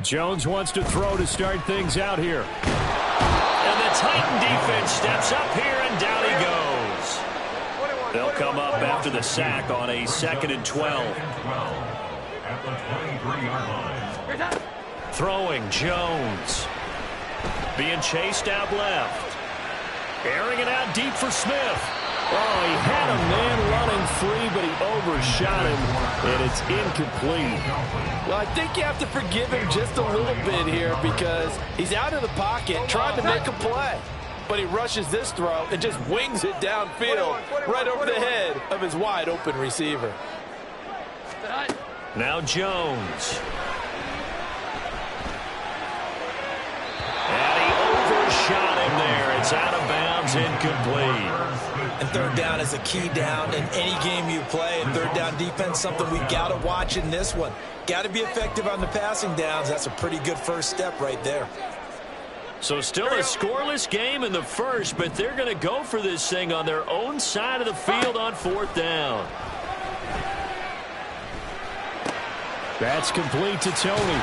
Jones wants to throw to start things out here. And the Titan defense steps up here, and down he goes. They'll come up after the sack on a 2nd and 12. Throwing Jones. Being chased out left. Airing it out deep for Smith. Oh, he had a man running free, but he overshot him, and it's incomplete. Well, I think you have to forgive him just a little bit here because he's out of the pocket trying to make a play. But he rushes this throw and just wings it downfield right over the head of his wide-open receiver. Now Jones. And he overshot him there. It's out of bounds, incomplete. And third down is a key down in any game you play. And third down defense, something we got to watch in this one. Got to be effective on the passing downs. That's a pretty good first step right there. So still a scoreless game in the first, but they're going to go for this thing on their own side of the field on 4th down. That's complete to Tony.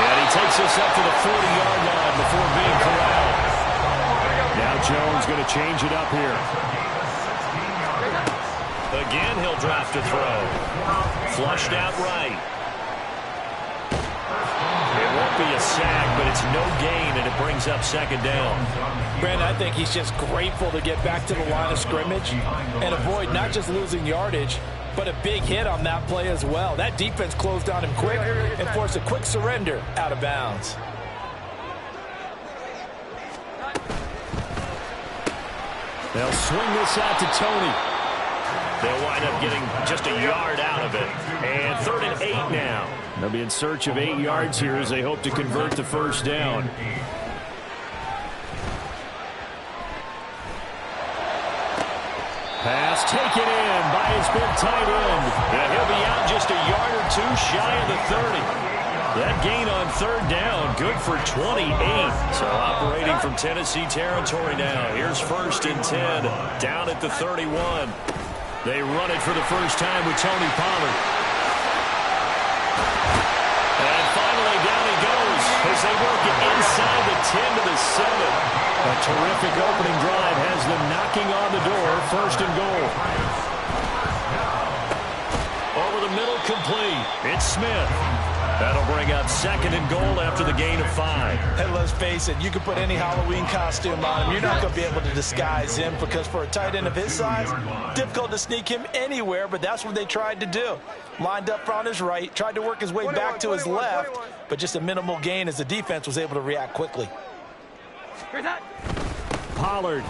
And he takes us up to the 40-yard line before being corralled. Now Jones going to change it up here. Again, he'll draft a throw. Flushed out right. It won't be a sack, but it's no gain, and it brings up 2nd down. Brandon, I think he's just grateful to get back to the line of scrimmage and avoid not just losing yardage, but a big hit on that play as well. That defense closed on him quick and forced a quick surrender out of bounds. They'll swing this out to Tony. They'll wind up getting just a yard out of it. And 3rd and 8 now. They'll be in search of 8 yards here as they hope to convert the first down. Pass taken in by his big tight end. And he'll be out just a yard or two shy of the 30. That gain on 3rd down, good for 28. So operating from Tennessee territory now. Here's 1st and 10, down at the 31. They run it for the first time with Tony Pollard. And finally down he goes as they work it inside the 10 to the 7. A terrific opening drive has them knocking on the door, 1st and goal. Over the middle, complete. It's Smith. That'll bring up 2nd and goal after the gain of 5. And let's face it, you can put any Halloween costume on him. You're not going to be able to disguise him because for a tight end of his size, difficult to sneak him anywhere, but that's what they tried to do. Lined up on his right, tried to work his way back to his left, but just a minimal gain as the defense was able to react quickly. Pollard.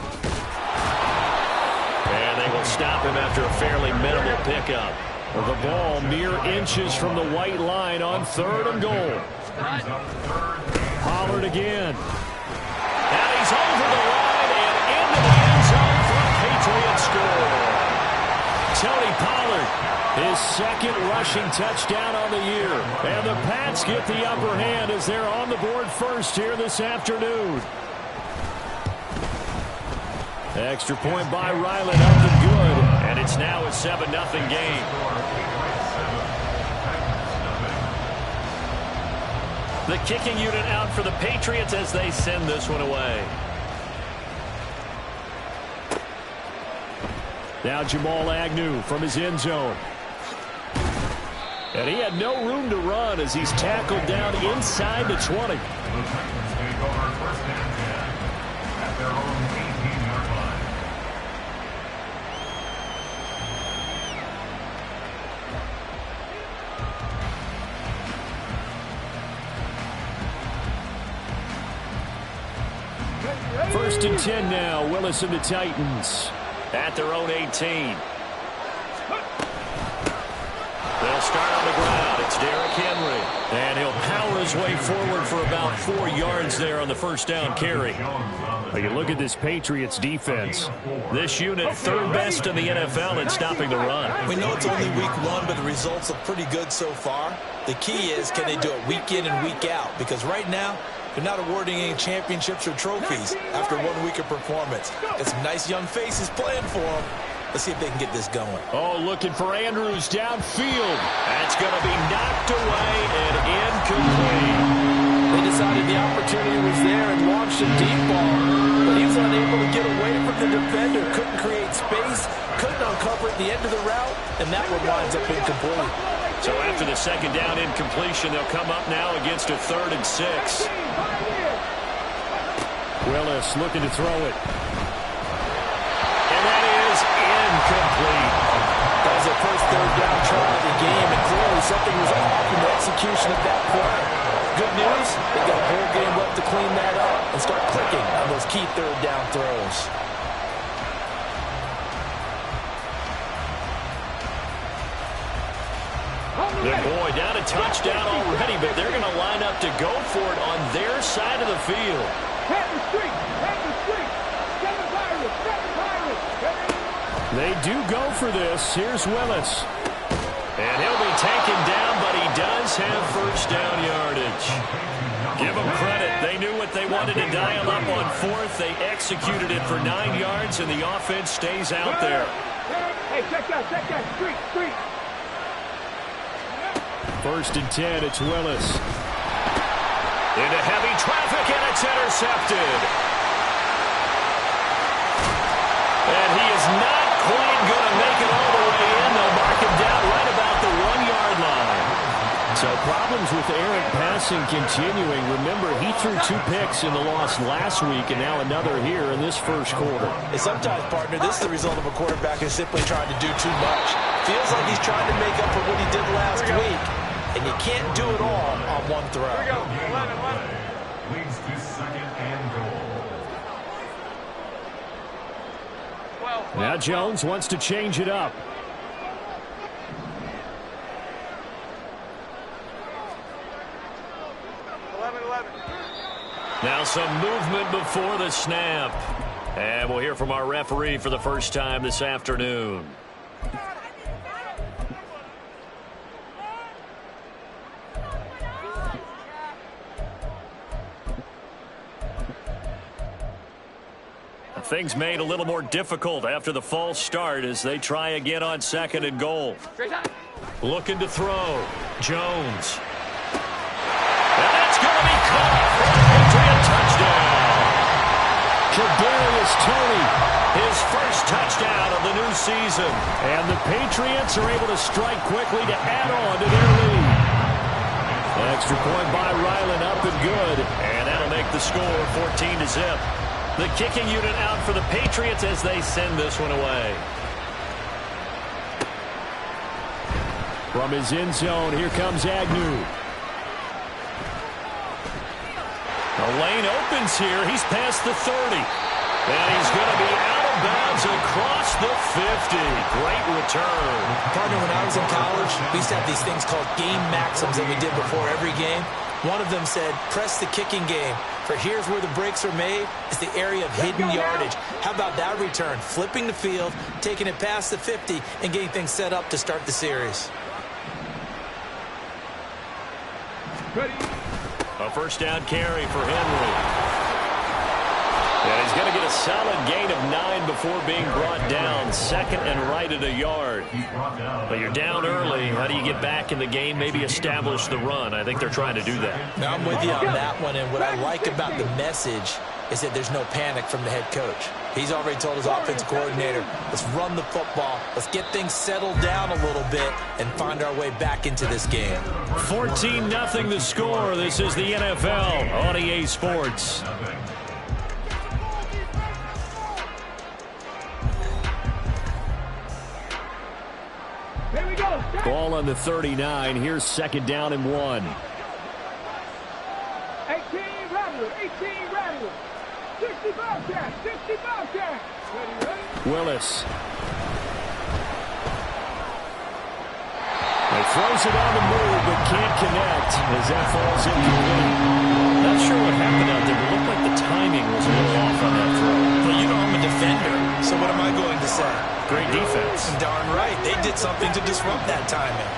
And they will stop him after a fairly minimal pickup. The ball mere inches from the white line on 3rd and goal. Pollard again. And he's over the line and into the end zone for a Patriot score. Tony Pollard, his 2nd rushing touchdown on the year. And the Pats get the upper hand as they're on the board first here this afternoon. Extra point by Ryland, up and good. And it's now a 7-0 game. The kicking unit out for the Patriots as they send this one away. Now Jamal Agnew from his end zone. And he had no room to run as he's tackled down inside the 20. First and 10 now. Willis and the Titans at their own 18. They'll start on the ground. It's Derrick Henry. And he'll power his way forward for about 4 yards there on the first down carry. Well, you look at this Patriots defense. This unit 3rd best in the NFL in stopping the run. We know it's only week 1, but the results look pretty good so far. The key is, can they do it week in and week out? Because right now, they're not awarding any championships or trophies after 1 week of performance. Got some nice young faces playing for them, Let's see if they can get this going. Oh, looking for Andrews downfield. That's going to be knocked away and incomplete. They decided the opportunity was there and launched a deep ball, but he was unable to get away from the defender. Couldn't create space, couldn't uncover at the end of the route, and that one winds up incomplete. So after the second down incompletion, they'll come up now against a 3rd and 6. Willis looking to throw it. And that is incomplete. That was their first 3rd down try of the game, and clearly something was off in the execution of that play. Good news, they got a whole game left to clean that up and start clicking on those key 3rd down throws. Good boy, down a touchdown already, but they're going to line up to go for it on their side of the field. They do go for this. Here's Willis. And he'll be taken down, but he does have first down yardage. Give them credit. They knew what they wanted to dial up on 4th. They executed it for 9 yards, and the offense stays out there. Hey, check that. Street. 1st and 10, it's Willis. Into heavy traffic, and it's intercepted. And he is not quite going to make it all the way in. They'll mark him down right about the 1-yard line. So problems with errant passing continuing. Remember, he threw 2 picks in the loss last week, and now another here in this first quarter. And sometimes, partner, this is the result of a quarterback who's simply trying to do too much. Feels like he's trying to make up for what he did last week. And you can't do it all on one throw. Here we go. 11. Leads to 2nd and goal. Now Jones wants to change it up. Now some movement before the snap. And we'll hear from our referee for the first time this afternoon. Things made a little more difficult after the false start as they try again on 2nd and goal. Looking to throw. Jones. And that's going to be caught for a Patriot touchdown. Kadarius Toney, his first touchdown of the new season. And the Patriots are able to strike quickly to add on to their lead. Extra point by Ryland, up and good. And that'll make the score 14-0. The kicking unit out for the Patriots as they send this one away. From his end zone, here comes Agnew. The lane opens here. He's past the 30. And he's going to be out of bounds across the 50. Great return. Partner, when I was in college, we used to have these things called game maxims that we did before every game. One of them said, press the kicking game. For here's where the breaks are made. It's the area of hidden yardage. How about that return? Flipping the field, taking it past the 50, and getting things set up to start the series. A first down carry for Henry. And he's going to get a solid gain of 9 before being brought down. 2nd and right at a yard. But you're down early. How do you get back in the game? Maybe establish the run. I think they're trying to do that. Now, I'm with you on that one. And what I like about the message is that there's no panic from the head coach. He's already told his offensive coordinator, let's run the football. Let's get things settled down a little bit and find our way back into this game. 14-0 the score. This is the NFL on EA Sports. Ball on the 39. Here's 2nd down and 1. 18 Rattler. 65 cash. Ready. Willis. He throws it on the move, but can't connect as that falls incomplete. Not sure what happened out there, but it looked like the timing was a little off on that throw. Well, you know I'm a defender, so what am I going to say? Great defense. Darn right. They did something to disrupt that timing.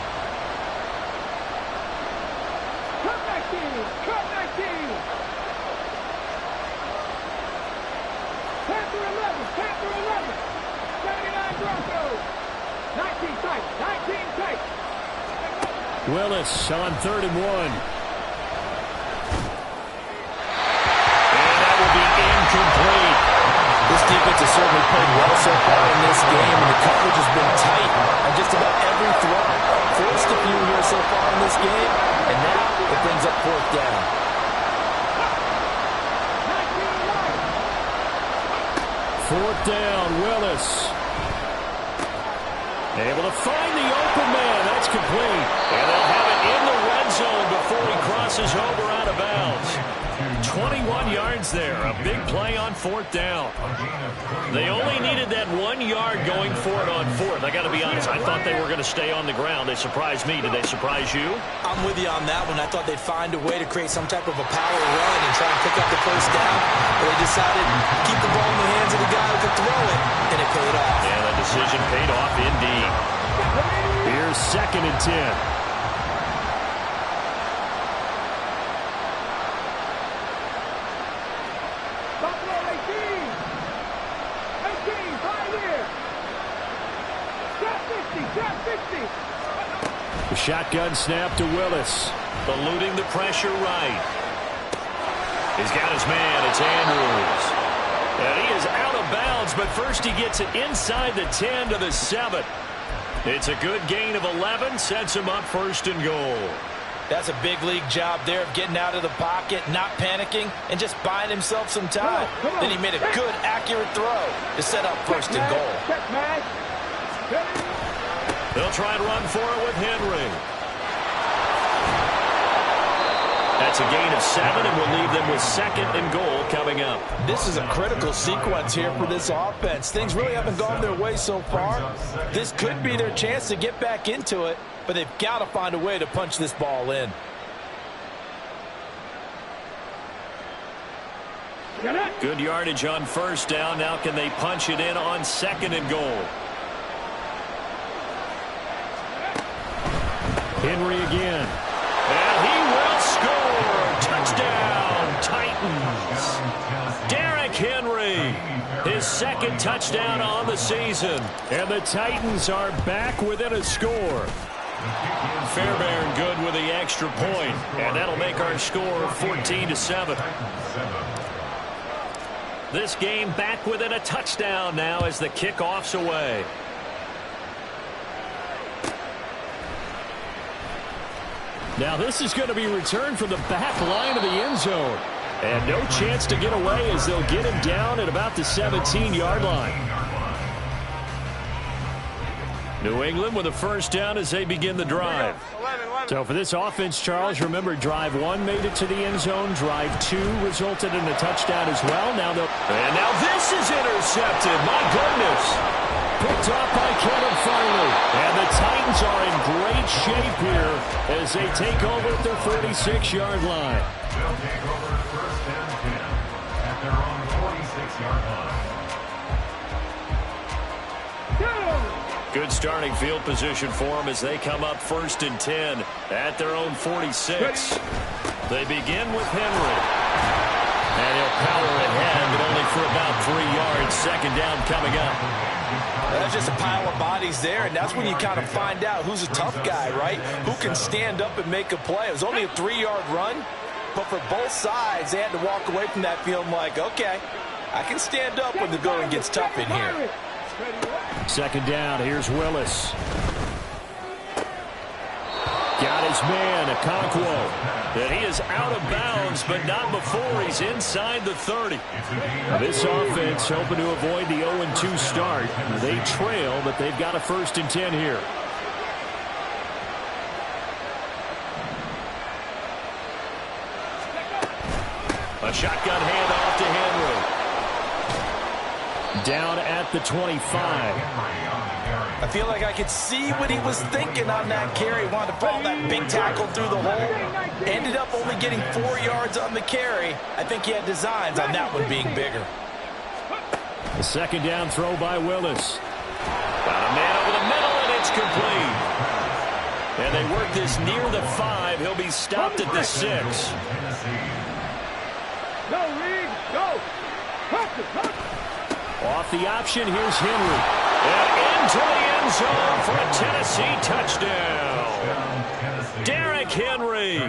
Cut back in. Panther 11. 79 Broncos. 19 tight. 19 tight. Willis on 3rd and 1. And that will be incomplete. This defense has certainly played well so far in this game, and the coverage has been tight on just about every throw. Forced a few here so far in this game, and now it brings up 4th down. 4th down, Willis. Able to find the open man. That's complete. And they'll have it in the red zone before he crosses over out of bounds. 21 yards there. A big play on 4th down. They only needed that 1 yard going for it on 4th. I got to be honest, I thought they were going to stay on the ground. They surprised me. Did they surprise you? I'm with you on that one. I thought they'd find a way to create some type of a power run and try and pick up the 1st down. But they decided to keep the ball in the hands of the guy who could throw it, and it paid off. Yeah, that decision paid off indeed. Here's 2nd and 10. The shotgun snap to Willis. Eluding the pressure right. He's got his man. It's Andrews. And he is out of bounds, but first he gets it inside the 10 to the 7. It's a good gain of 11. Sets him up 1st and goal. That's a big league job there of getting out of the pocket, not panicking, and just buying himself some time. Then he made a good, accurate throw to set up 1st and goal. They'll try and run for it with Henry. That's a gain of 7, and we'll leave them with 2nd and goal coming up. This is a critical sequence here for this offense. Things really haven't gone their way so far. This could be their chance to get back into it, but they've got to find a way to punch this ball in. Good yardage on 1st down. Now can they punch it in on 2nd and goal? Henry again. And he will score. Touchdown, Titans. Derrick Henry. His 2nd touchdown on the season. And the Titans are back within a score. Fairbairn good with the extra point. And that'll make our score 14-7. This game back within a touchdown now as the kickoff's away. Now this is going to be returned from the back line of the end zone. And no chance to get away as they'll get him down at about the 17-yard line. New England with a 1st down as they begin the drive. So for this offense, Charles, remember drive 1 made it to the end zone. Drive 2 resulted in a touchdown as well. And now this is intercepted. My goodness. Picked off by Kevin Farley. And the Titans are in great shape here as they take over at their 46-yard line. They'll take over 1st and 10 at their own 46-yard line. Good starting field position for them as they come up 1st and 10 at their own 46. They begin with Henry. And he'll power ahead, but only for about 3 yards. 2nd down coming up. That's just a pile of bodies there, and that's when you kind of find out who's a tough guy, right? Who can stand up and make a play. It was only a 3-yard run, but for both sides, they had to walk away from that feeling like, okay, I can stand up when the going gets tough in here. 2nd down, here's Willis. Got his man, Okonkwo. And he is out of bounds, but not before he's inside the 30. This offense hoping to avoid the 0-2 start. They trail, but they've got a 1st and 10 here. A shotgun handoff to Henry. Down at the 25. I feel like I could see what he was thinking on that carry. Wanted to follow that big tackle through the hole. Ended up only getting 4 yards on the carry. I think he had designs on that one being bigger. The 2nd down throw by Willis. Got a man over the middle, and it's complete. And they work this near the 5. He'll be stopped at the 6. Go, Reed, go. Off the option, here's Henry. And into the end zone for a Tennessee touchdown. Derrick Henry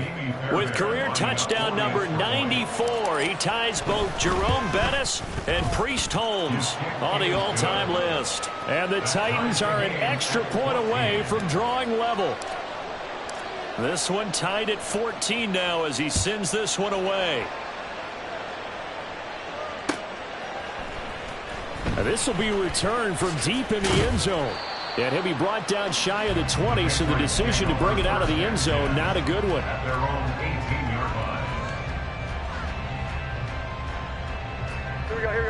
with career touchdown number 94. He ties both Jerome Bettis and Priest Holmes on the all-time list. And the Titans are an extra point away from drawing level. This one tied at 14 now as he sends this one away. This will be returned from deep in the end zone. And he'll be brought down shy of the 20, so the decision to bring it out of the end zone, not a good one. At their own 18-yard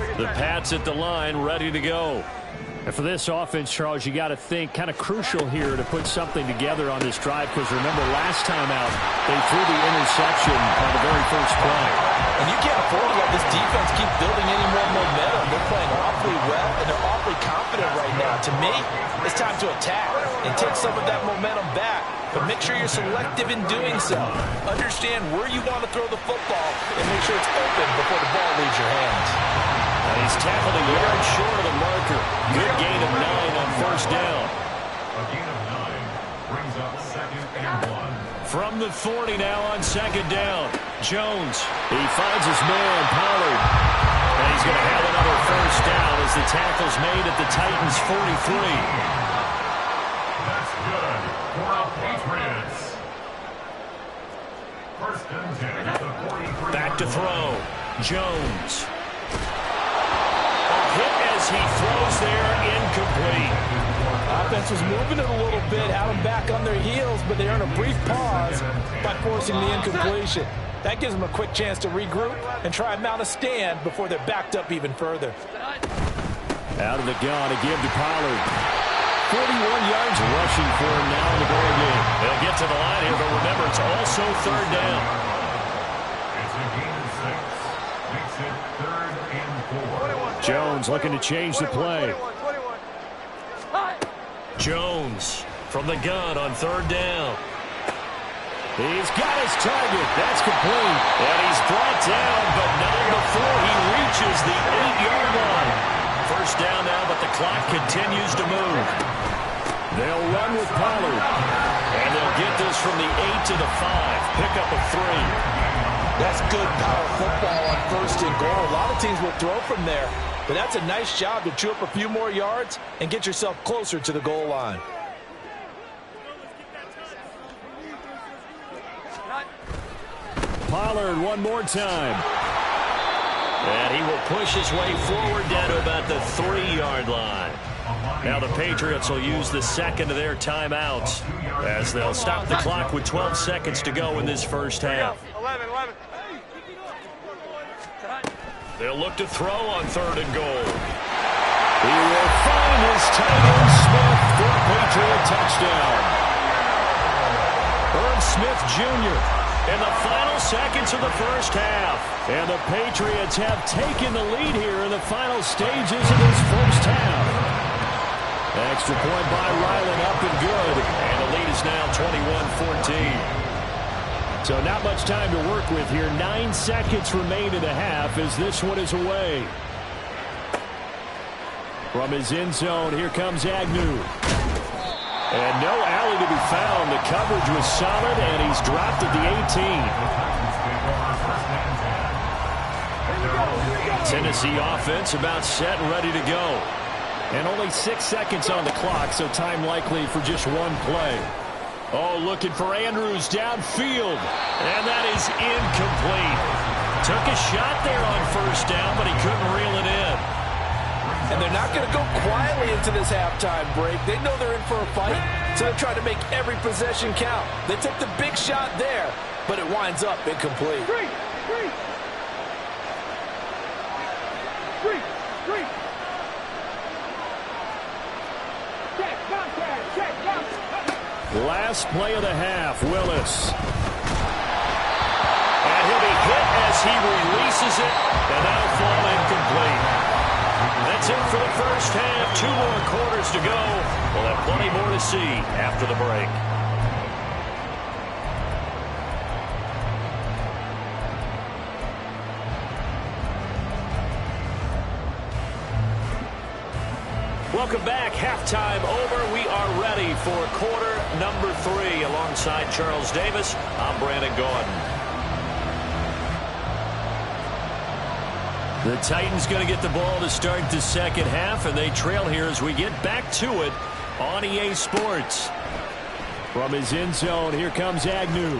line. The Pats at the line, ready to go. And for this offense, Charles, you got to think kind of crucial here to put something together on this drive, because remember last time out, they threw the interception on the very first play. And you can't afford to let this defense keep building any more momentum. They're playing awfully well, and they're awfully confident right now. To me, it's time to attack and take some of that momentum back. But make sure you're selective in doing so. Understand where you want to throw the football and make sure it's open before the ball leaves your hands. And he's tackled a yard short of the marker. Good gain of 9 on first down. A gain of 9 brings up 2nd and 1. From the 40 now on second down. Jones, he finds his man, Pollard. And he's going to have another first down as the tackle's made at the Titans' 43. That's good for our Patriots. 1st and 10 at the 43. Back to throw. Jones. A hit as he throws there, incomplete. Offense was moving it a little bit, had them back on their heels, but they earn a brief pause by forcing the incompletion. That gives them a quick chance to regroup and try and mount a stand before they're backed up even further. Out of the gun to give to Pollard. 41 yards rushing for him now in the ball game. They'll get to the line here, but remember, it's also third down. It's a gain of 6. Makes it 3rd and 4. Jones looking to change the play. Jones from the gun on third down. He's got his target. That's complete. And he's brought down, but not before he reaches the 8-yard line. First down now, but the clock continues to move. They'll run with Pollard. And they'll get this from the 8 to the 5. Pick up a 3. That's good power football on 1st and goal. A lot of teams will throw from there, but that's a nice job to chew up a few more yards and get yourself closer to the goal line. Pollard one more time. And he will push his way forward down to about the 3-yard line. Now the Patriots will use the second of their timeouts as they'll stop the clock with 12 seconds to go in this first half. 11. They'll look to throw on 3rd and goal. He will find his tight end Smith for a Patriot touchdown. Irv Smith Jr. in the final seconds of the first half. And the Patriots have taken the lead here in the final stages of this first half. Extra point by Ryland, up and good. And the lead is now 21-14. So not much time to work with here. 9 seconds remain in the half as this one is away. From his end zone, here comes Agnew. And no alley to be found. The coverage was solid, and he's dropped at the 18. Tennessee offense about set and ready to go. And only 6 seconds on the clock, so time likely for just one play. Oh, looking for Andrews downfield. And that is incomplete. Took a shot there on first down, but he couldn't reel it in. And they're not going to go quietly into this halftime break. They know they're in for a fight, so they're trying to make every possession count. They took the big shot there, but it winds up incomplete. Three. Last play of the half, Willis. And he'll be hit as he releases it, and that'll fall incomplete. That's it for the first half. 2 more quarters to go. We'll have plenty more to see after the break. Welcome back. Halftime over. We are ready for quarter number 3. Alongside Charles Davis, I'm Brandon Gaudin. The Titans going to get the ball to start the second half, and they trail here as we get back to it on EA Sports. From his end zone, here comes Agnew.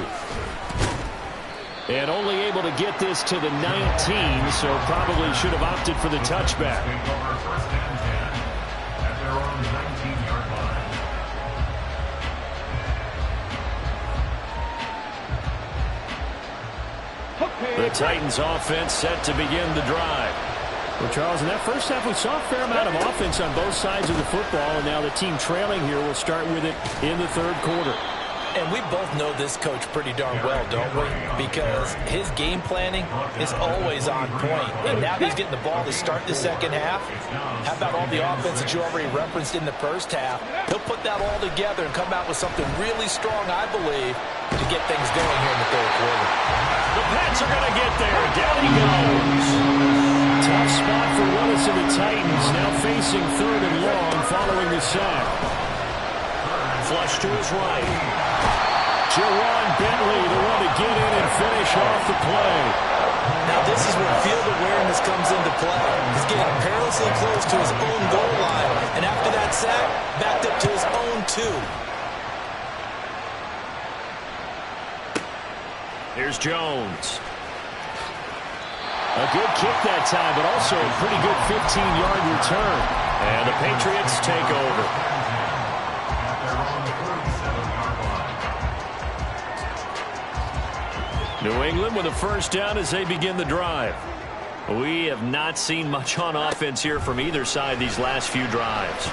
And only able to get this to the 19, so probably should have opted for the touchback. The Titans offense set to begin the drive. Well, Charles, in that first half, we saw a fair amount of offense on both sides of the football, and now the team trailing here will start with it in the third quarter. And we both know this coach pretty darn well, don't we? Because his game planning is always on point. And now he's getting the ball to start the second half. How about all the offense that you already referenced in the first half? He'll put that all together and come out with something really strong, I believe, to get things going here in the third quarter. The Pats are going to get there. Down he goes. Tough spot for Willis and the Titans, now facing third and long following the sack. Flush to his right. Jawan Bentley, the one to get in and finish off the play. Now this is where field awareness comes into play. He's getting perilously close to his own goal line. And after that sack, backed up to his own 2. Here's Jones. A good kick that time, but also a pretty good 15-yard return. And the Patriots take over. New England with a first down as they begin the drive. We have not seen much on offense here from either side these last few drives.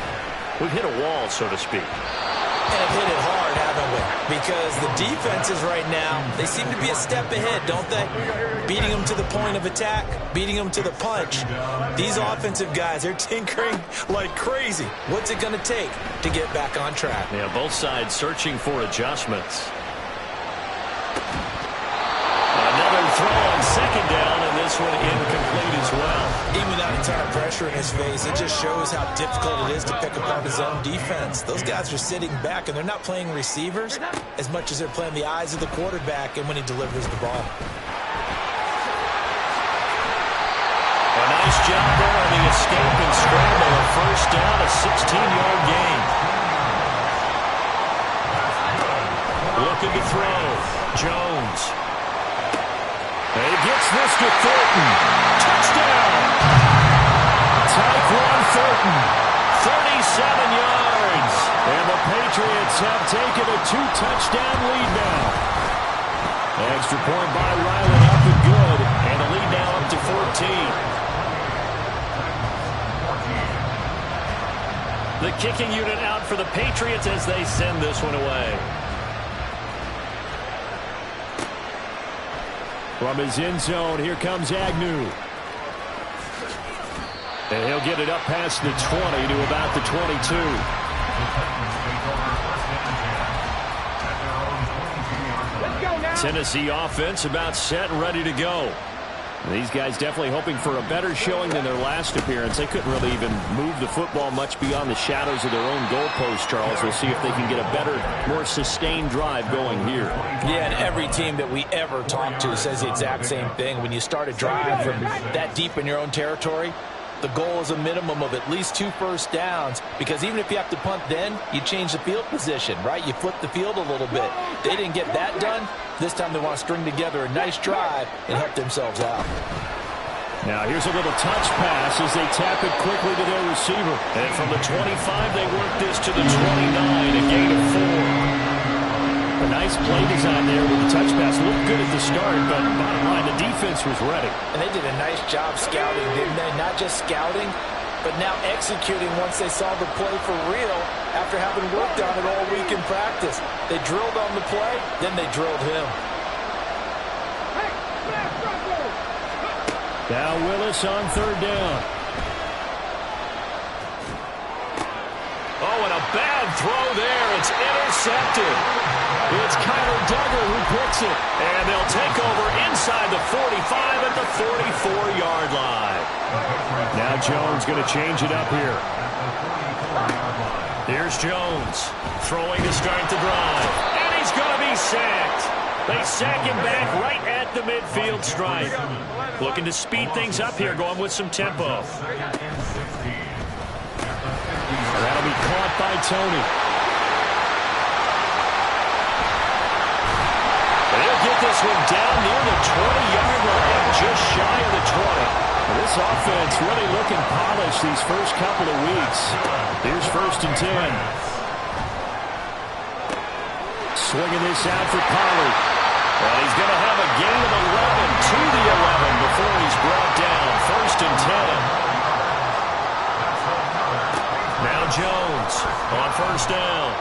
We've hit a wall, so to speak. And hit it hard, haven't we? Because the defenses right now, they seem to be a step ahead, don't they? Beating them to the point of attack, beating them to the punch. These offensive guys, they're tinkering like crazy. What's it going to take to get back on track? Yeah, both sides searching for adjustments. Another throw on second down, and this one incomplete as well. Even without a ton of pressure in his face, it just shows how difficult it is to pick apart his own defense. Those guys are sitting back, and they're not playing receivers as much as they're playing the eyes of the quarterback and when he delivers the ball. A nice job there on the escape and scramble. A first down, a 16-yard gain. Looking to throw. Jones. And he gets this to Thornton. Touchdown! Tyquan Thornton, 37 yards. And the Patriots have taken a 2-touchdown lead now. Extra point by Ryland up and good. And the lead now up to 14. The kicking unit out for the Patriots as they send this one away. From his end zone, here comes Agnew. And he'll get it up past the 20 to about the 22. Tennessee offense about set and ready to go. These guys definitely hoping for a better showing than their last appearance. They couldn't really even move the football much beyond the shadows of their own goalpost, Charles. We'll see if they can get a better, more sustained drive going here. Yeah, and every team that we ever talk to says the exact same thing. When you start a drive from that deep in your own territory, the goal is a minimum of at least 2 first downs, because even if you have to punt then, you change the field position, right? You flip the field a little bit. They didn't get that done. This time they want to string together a nice drive and help themselves out. Now here's a little touch pass as they tap it quickly to their receiver. And from the 25, they work this to the 29, a gain of 4. A nice play design there with the touch pass. Looked good at the start, but bottom line, the defense was ready. And they did a nice job scouting, didn't they? Not just scouting, but now executing once they saw the play for real after having worked on it all week in practice. They drilled on the play, then they drilled him. Now Willis on third down. Oh, and a bad throw there. It's intercepted. It's Kyler Duggar who picks it. And they'll take over inside the 45 at the 44-yard line. Now Jones going to change it up here. Here's Jones throwing to start the drive. And he's going to be sacked. They sack him back right at the midfield stripe. Looking to speed things up here, going with some tempo. That'll be caught by Tony. They'll get this one down near the 20-yard line, just shy of the 20. This offense really looking polished these first couple of weeks. Here's 1st and 10. Swinging this out for Pollard. Well, he's going to have a gain of 11 to the 11 before he's brought down. 1st and 10. Now Jones on 1st down.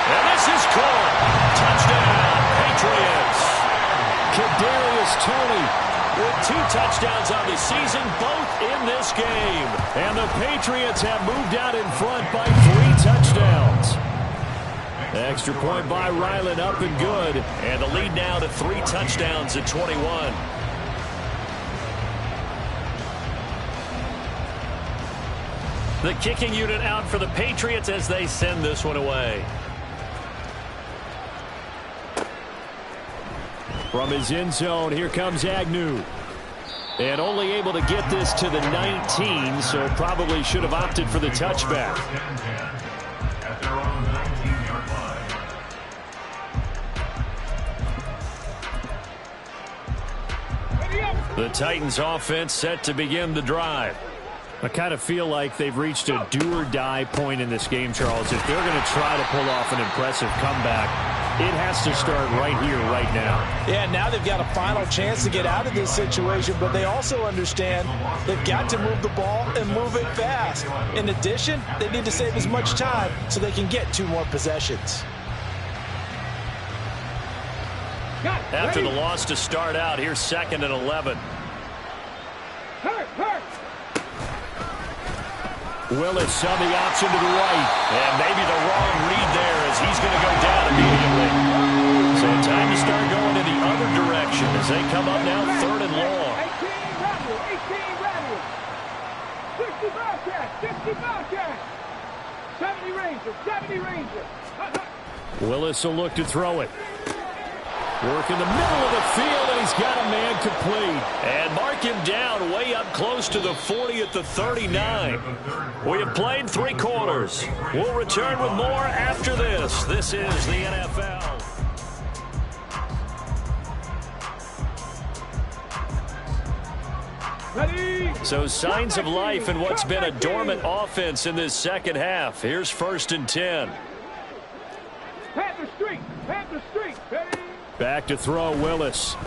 And this is caught. Touchdown, Patriots. Kadarius Toney with 2 touchdowns on the season, both in this game. And the Patriots have moved out in front by 3 touchdowns. Extra point by Ryland, up and good. And the lead now to 3 touchdowns at 21. The kicking unit out for the Patriots as they send this one away. From his end zone, here comes Agnew. And only able to get this to the 19, so probably should have opted for the touchback. At their own 19-yard line. The Titans offense set to begin the drive. I kind of feel like they've reached a do-or-die point in this game, Charles. If they're going to try to pull off an impressive comeback, it has to start right here, right now. Yeah, now they've got a final chance to get out of this situation, but they also understand they've got to move the ball and move it fast. In addition, they need to save as much time so they can get 2 more possessions. After the loss to start out, here's 2nd and 11. Willis on the option to the right. And maybe the wrong read there as he's going to go down immediately. So time to start going in the other direction as they come up now 3rd and long. 18 Randall. 60 Bobcats, 60 Bobcats. 70 Rangers, 70 Rangers. Willis will look to throw it. Work in the middle of the field, and he's got a man complete. And mark him down way up close to the 40 at the 39. We have played 3 quarters. We'll return with more after this. This is the NFL. Ready? So signs of life in what's been a dormant offense in this second half. Here's 1st and 10. Panther Street, Panther Street. Ready? Back to throw, Willis. And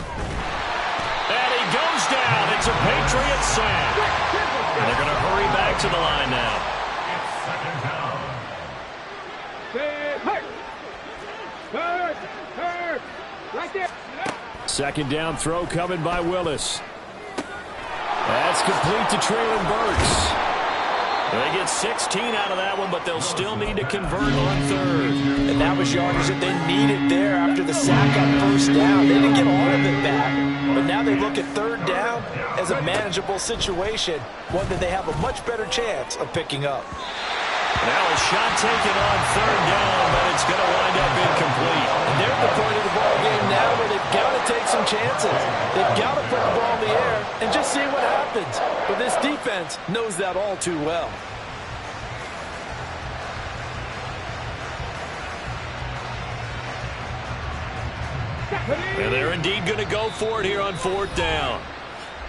he goes down. It's a Patriot sack. And they're going to hurry back to the line now. Hurt. Right there. 2nd down throw coming by Willis. That's complete to Traylon Burks. They get 16 out of that one, but they'll still need to convert on 3rd. And that was yardage that they needed there after the sack on 1st down. They didn't get all of it back, but now they look at 3rd down as a manageable situation, one that they have a much better chance of picking up. Now a shot taken on 3rd down, but it's going to wind up incomplete. And they're at the point of the ball game now where they've got to take some chances. They've got to put the ball in the air and just see what happens. But this defense knows that all too well. And they're indeed going to go for it here on 4th down.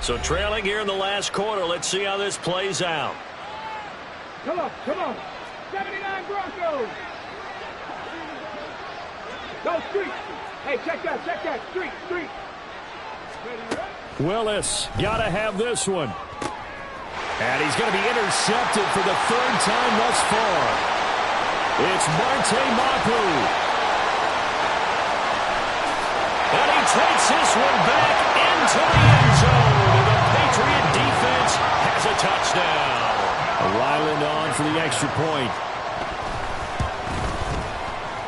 So trailing here in the last quarter. Let's see how this plays out. Come on. 79 Broncos. Go Street. Hey, check that. Street. Willis, got to have this one. And he's going to be intercepted for the 3rd time thus far. It's Marte Mapu. And he takes this one back into the end zone. And the Patriot defense has a touchdown. Ryland on for the extra point.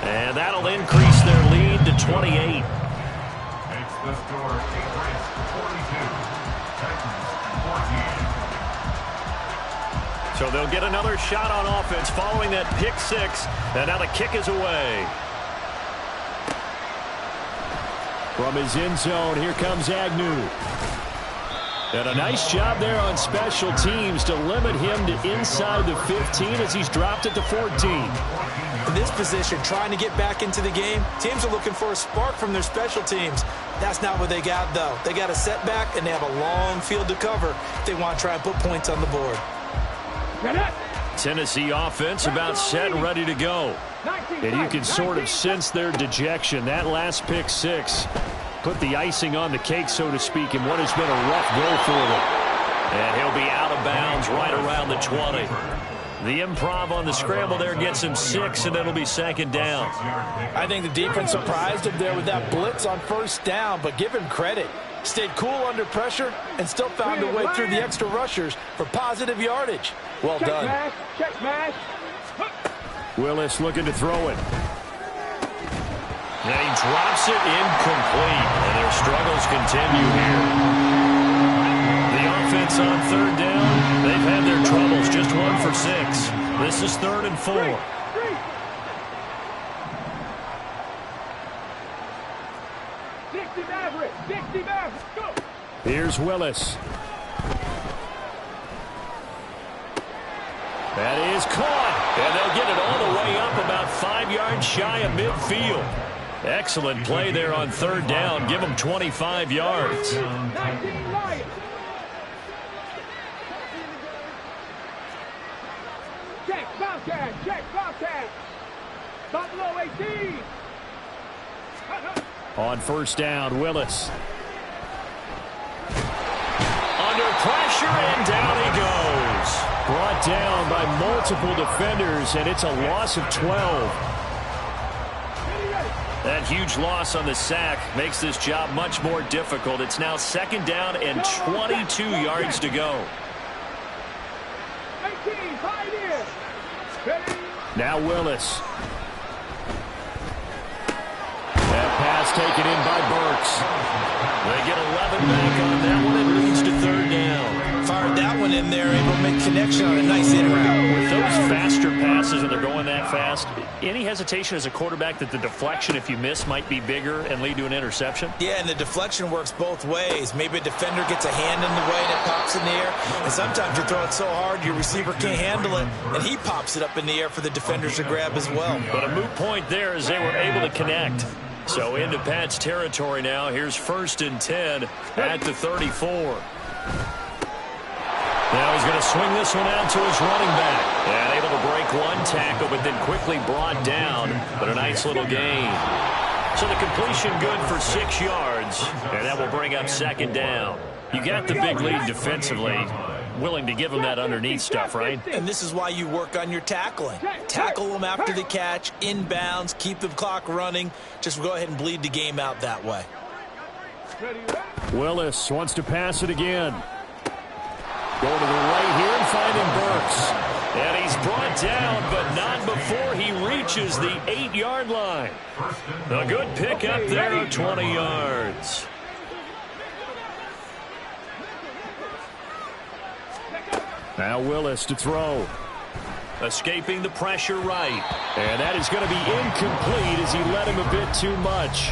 And that'll increase their lead to 28. Makes the score Patriots 42, Titans 14. So they'll get another shot on offense following that pick six. And now the kick is away. From his end zone, here comes Agnew. And a nice job there on special teams to limit him to inside the 15 as he's dropped at the 14. In this position, trying to get back into the game, teams are looking for a spark from their special teams. That's not what they got, though. They got a setback, and they have a long field to cover if they want to try and put points on the board. Tennessee offense about set and ready to go. And you can sort of sense their dejection. That last pick six put the icing on the cake, so to speak, in what has been a rough go for them. And he'll be out of bounds right around the 20. The improv on the scramble there gets him 6, and it'll be second down. I think the defense surprised him there with that blitz on first down, but give him credit. Stayed cool under pressure and still found a way through the extra rushers for positive yardage. Well done. Check smash. Willis looking to throw it. And he drops it incomplete, and their struggles continue here. The offense on third down, they've had their troubles, just 1 for 6. This is 3rd and 4. 60 Maverick, 60 Maverick, go! Here's Willis. That is caught, and they'll get it all the way up about 5 yards shy of midfield. Excellent play there on third down. Give them 25 yards. 19 Lions. Check, Bobcat, check, Bobcat. Buffalo 18. On first down, Willis. Under pressure, and down he goes. Brought down by multiple defenders, and it's a loss of 12. That huge loss on the sack makes this job much more difficult. It's now second down and 22 yards to go. 18, Pioneer. Ready? Now Willis. That pass taken in by Burks. They get 11 back on that one. It leads to third down. Fired that one in there, able to make connection on a nice in route. With those faster passes and they're going that fast, any hesitation as a quarterback that the deflection, if you miss, might be bigger and lead to an interception? Yeah, and the deflection works both ways. Maybe a defender gets a hand in the way and it pops in the air. And sometimes you throw it so hard your receiver can't handle it, and he pops it up in the air for the defenders to grab as well. But a moot point there as they were able to connect. So into Pat's territory now. Here's 1st and 10 at the 34. Now he's going to swing this one out to his running back. And able to break one tackle, but then quickly brought down. But a nice little gain. So the completion good for 6 yards. And that will bring up second down. You got the big lead defensively. Willing to give him that underneath stuff, right? And this is why you work on your tackling. Tackle them after the catch, inbounds, keep the clock running. Just go ahead and bleed the game out that way. Willis wants to pass it again. Going to the right here and finding Burks. And he's brought down, but not before he reaches the 8-yard line. A good pick up there, 20 yards. Now Willis to throw. Escaping the pressure right. And that is going to be incomplete as he led him a bit too much.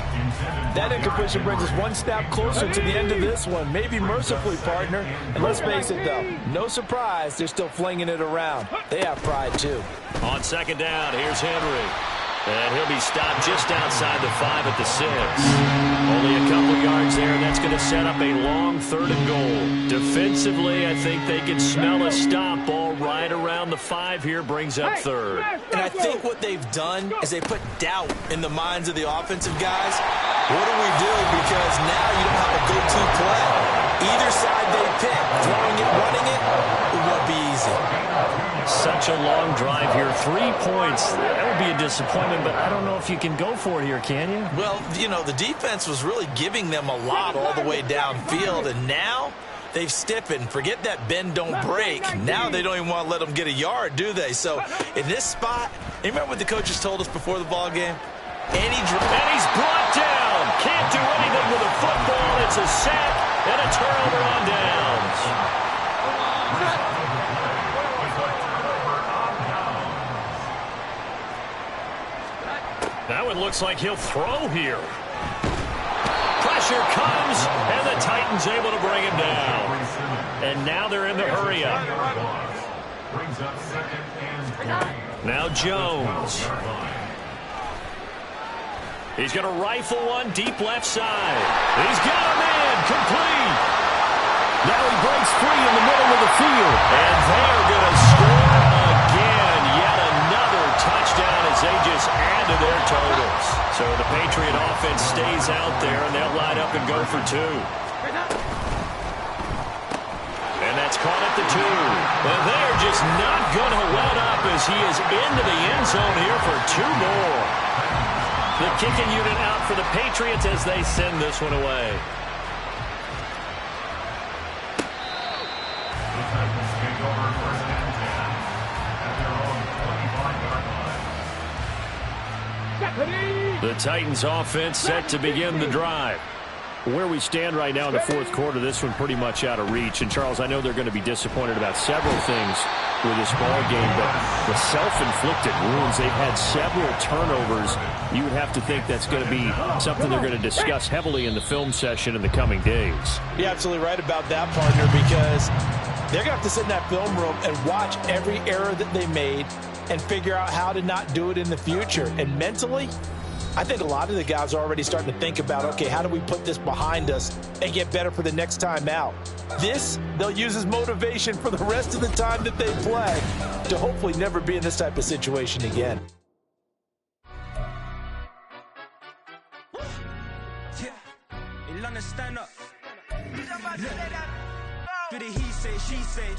That incompletion brings us one step closer to the end of this one. Maybe mercifully, partner. And let's face it, though, no surprise, they're still flinging it around. They have pride, too. On second down, here's Henry. And he'll be stopped just outside the 5 at the 6. Only a couple yards there, and that's going to set up a long 3rd and goal. Defensively, I think they can smell a stop ball right around the 5 here, brings up 3rd. And I think what they've done is they put doubt in the minds of the offensive guys. What do we do? Because now you don't have a go-to play. Either side they pick, throwing it, running it won't be easy. Such a long drive here. 3 points. That would be a disappointment, but I don't know if you can go for it here, can you? Well, you know, the defense was really giving them a lot all the way downfield, and now they've stiffened. Forget that bend, don't break. Now they don't even want to let them get a yard, do they? So in this spot, you remember what the coaches told us before the ball game? And he's brought down. Can't do anything with a football. It's a sack and a turnover on downs. looks like he'll throw here. Pressure comes, and the Titans able to bring him down. And now they're in the hurry up. Brings up second and 3. Now Jones. He's going to rifle one deep left side. He's got a man complete. Now he breaks free in the middle of the field. And they're going to score again. Yet another touchdown as they just add to their totals. So the Patriot offense stays out there, and they'll line up and go for 2. And that's caught at the 2. And they're just not going to let up as he is into the end zone here for 2 more. The kicking unit out for the Patriots as they send this one away. The Titans take over first and 10 at their own 25-yard line. The Titans offense set to begin the drive. Where we stand right now in the fourth quarter, this one pretty much out of reach. And, Charles, I know they're going to be disappointed about several things with this ball game, but the self-inflicted wounds, they've had several turnovers. You would have to think that's going to be something they're going to discuss heavily in the film session in the coming days. You're absolutely right about that, partner, because they're going to have to sit in that film room and watch every error that they made and figure out how to not do it in the future. And mentally, I think a lot of the guys are already starting to think about, okay, how do we put this behind us and get better for the next time out? This, they'll use as motivation for the rest of the time that they play to hopefully never be in this type of situation again. Stand up. Look, do the he say, she say.